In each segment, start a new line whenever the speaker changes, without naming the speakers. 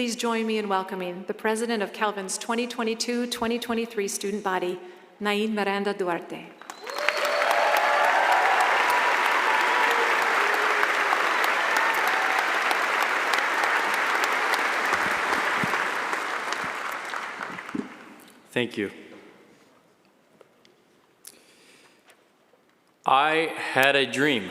Please join me in welcoming the president of Calvin's 2022-2023 student body, Nain Miranda Duarte.
Thank you. I had a dream.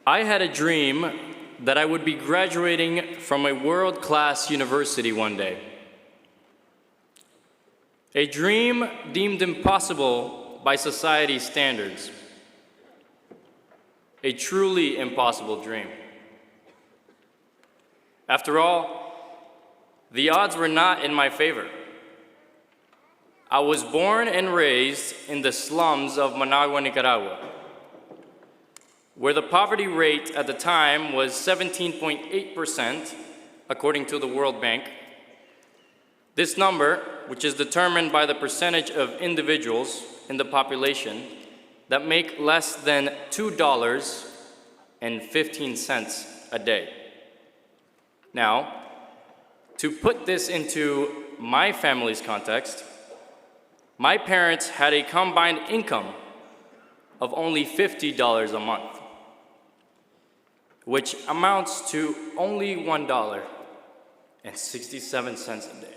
I had a dream that I would be graduating from a world-class university one day. A dream deemed impossible by society's standards. A truly impossible dream. After all, the odds were not in my favor. I was born and raised in the slums of Managua, Nicaragua, where the poverty rate at the time was 17.8%, according to the World Bank. This number, which is determined by the percentage of individuals in the population that make less than $2.15 a day. Now, to put this into my family's context, my parents had a combined income of only $50 a month, which amounts to only $1.67 a day.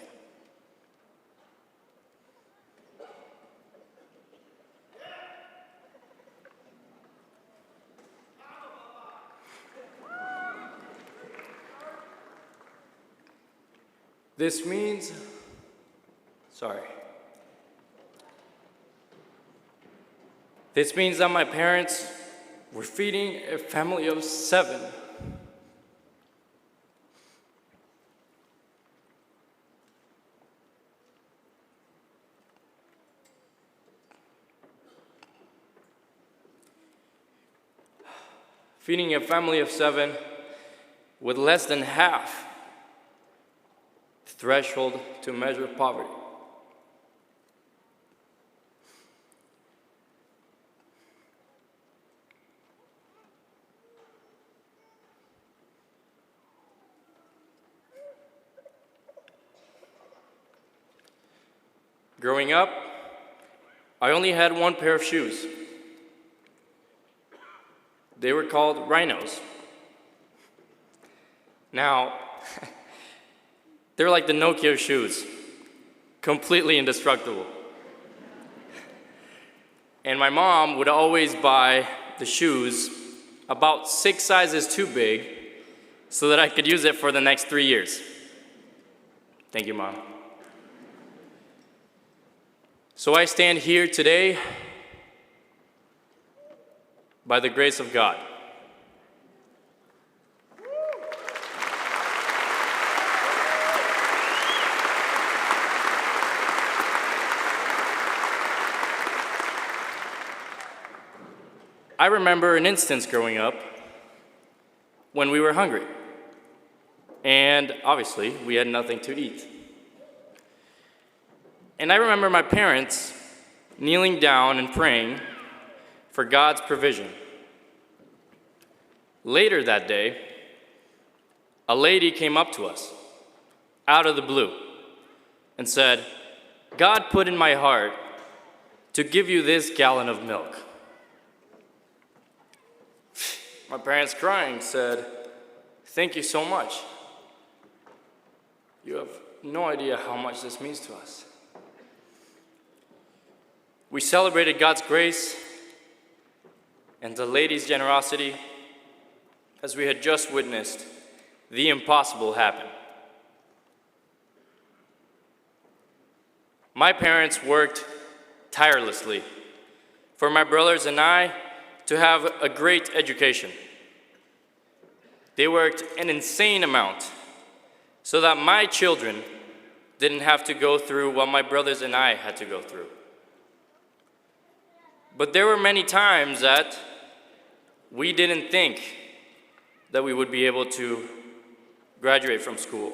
This means that my parents were feeding a family of 7. Feeding a family of 7 with less than half the threshold to measure poverty. Growing up, I only had one pair of shoes. They were called rhinos. Now, they're like the Nokia shoes, completely indestructible. And my mom would always buy the shoes about 6 sizes too big so that I could use it for the next 3 years. Thank you, Mom. So I stand here today by the grace of God. I remember an instance growing up when we were hungry, and obviously we had nothing to eat. And I remember my parents kneeling down and praying for God's provision. Later that day, a lady came up to us, out of the blue, and said, "God put in my heart to give you this gallon of milk." My parents, crying, said, "Thank you so much. You have no idea how much this means to us." We celebrated God's grace and the lady's generosity as we had just witnessed the impossible happen. My parents worked tirelessly for my brothers and I to have a great education. They worked an insane amount so that my children didn't have to go through what my brothers and I had to go through. But there were many times that we didn't think that we would be able to graduate from school.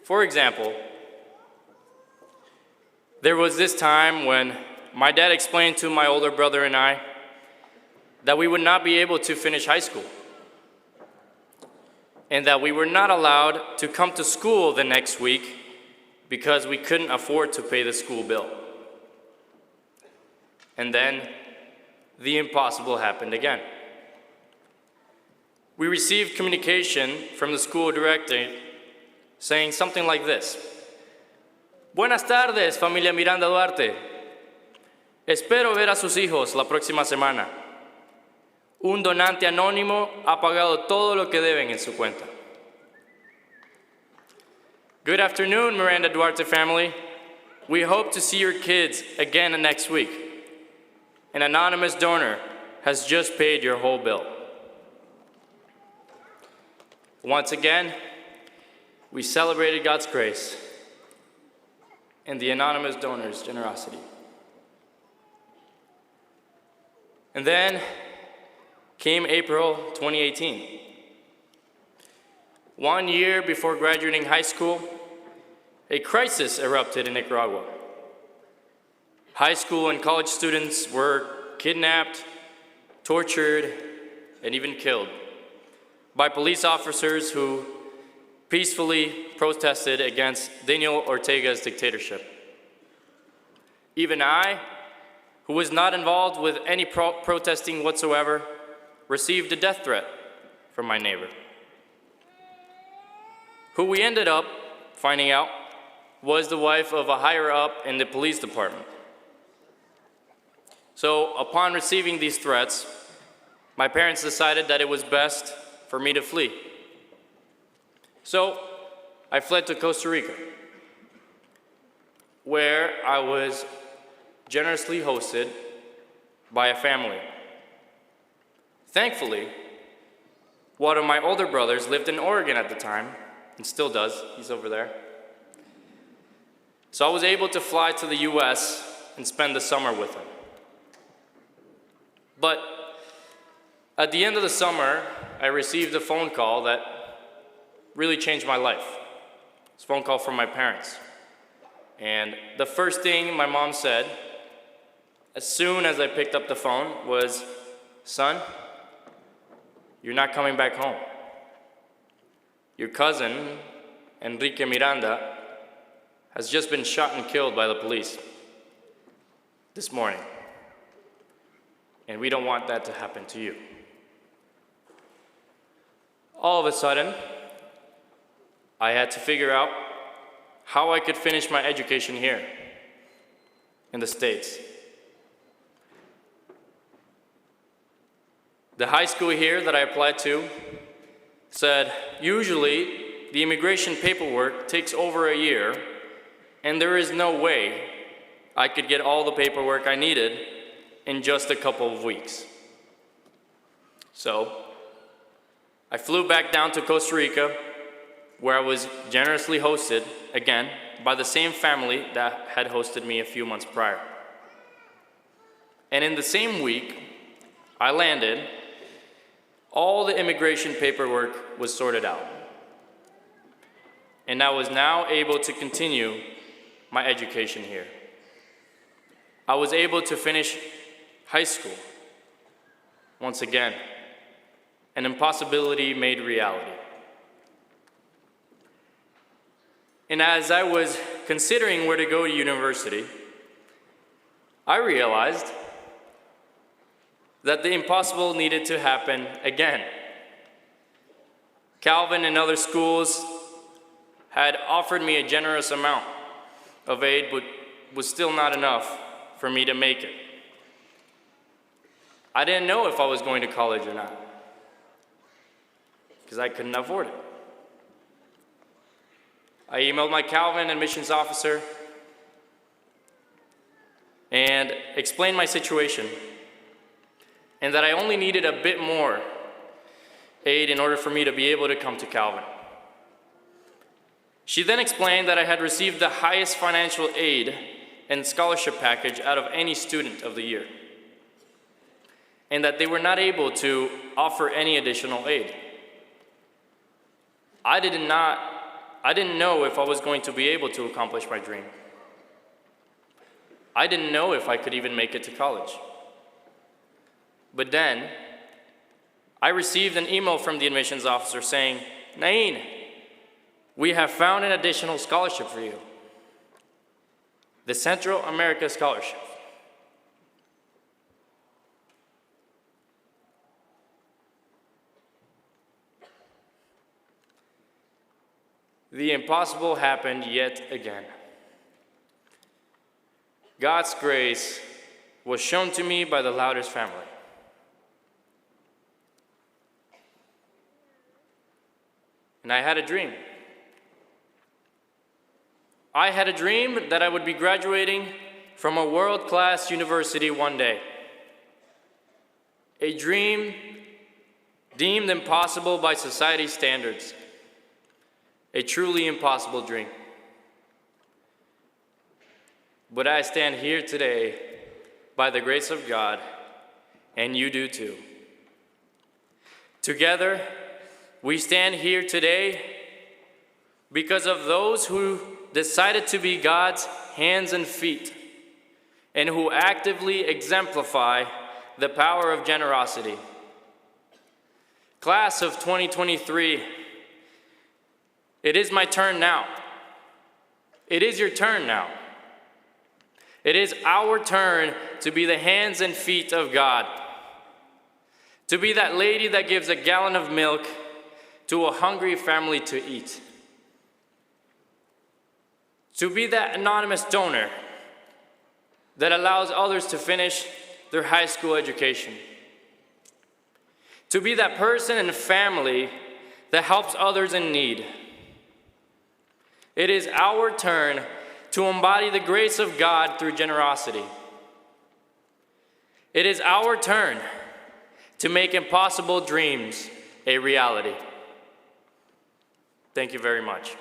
For example, there was this time when my dad explained to my older brother and I that we would not be able to finish high school. and that we were not allowed to come to school the next week because we couldn't afford to pay the school bill. And then the impossible happened again. We received communication from the school director saying something like this: Buenas tardes, familia Miranda Duarte. Espero ver a sus hijos la próxima semana. Un donante anónimo ha pagado todo lo que deben en su cuenta. Good afternoon, Miranda Duarte family. We hope to see your kids again next week. An anonymous donor has just paid your whole bill. Once again, we celebrated God's grace and the anonymous donor's generosity. And then came April 2018. 1 year before graduating high school, a crisis erupted in Nicaragua. High school and college students were kidnapped, tortured, and even killed by police officers who peacefully protested against Daniel Ortega's dictatorship. Even I, who was not involved with any protesting whatsoever, received a death threat from my neighbor, who we ended up finding out was the wife of a higher up in the police department. So upon receiving these threats, my parents decided that it was best for me to flee. So I fled to Costa Rica, where I was generously hosted by a family. Thankfully, one of my older brothers lived in Oregon at the time, and still does. He's over there. So I was able to fly to the US and spend the summer with him. But at the end of the summer, I received a phone call that really changed my life. It's a phone call from my parents. And the first thing my mom said, as soon as I picked up the phone, was, "Son, you're not coming back home. Your cousin, Enrique Miranda, has just been shot and killed by the police this morning. And we don't want that to happen to you." All of a sudden, I had to figure out how I could finish my education here in the States. The high school here that I applied to said, usually the immigration paperwork takes over a year, and there is no way I could get all the paperwork I needed in just a couple of weeks. So I flew back down to Costa Rica, where I was generously hosted, again, by the same family that had hosted me a few months prior. And in the same week, I landed. All the immigration paperwork was sorted out. And I was now able to continue my education here. I was able to finish high school. Once again, an impossibility made reality. And as I was considering where to go to university, I realized that the impossible needed to happen again. Calvin and other schools had offered me a generous amount of aid, but was still not enough for me to make it. I didn't know if I was going to college or not, because I couldn't afford it. I emailed my Calvin admissions officer and explained my situation, and that I only needed a bit more aid in order for me to be able to come to Calvin. She then explained that I had received the highest financial aid and scholarship package out of any student of the year, and that they were not able to offer any additional aid. I didn't know if I was going to be able to accomplish my dream. I didn't know if I could even make it to college. But then, I received an email from the admissions officer saying, Nain, we have found an additional scholarship for you. The Central America Scholarship. The impossible happened yet again. God's grace was shown to me by the Louders family. And I had a dream. I had a dream that I would be graduating from a world-class university one day. A dream deemed impossible by society's standards. A truly impossible dream. But I stand here today by the grace of God, and you do too. Together, we stand here today because of those who decided to be God's hands and feet, and who actively exemplify the power of generosity. Class of 2023, it is my turn now. It is your turn now. It is our turn to be the hands and feet of God. To be that lady that gives a gallon of milk to a hungry family to eat. To be that anonymous donor that allows others to finish their high school education. To be that person and family that helps others in need. It is our turn to embody the grace of God through generosity. It is our turn to make impossible dreams a reality. Thank you very much.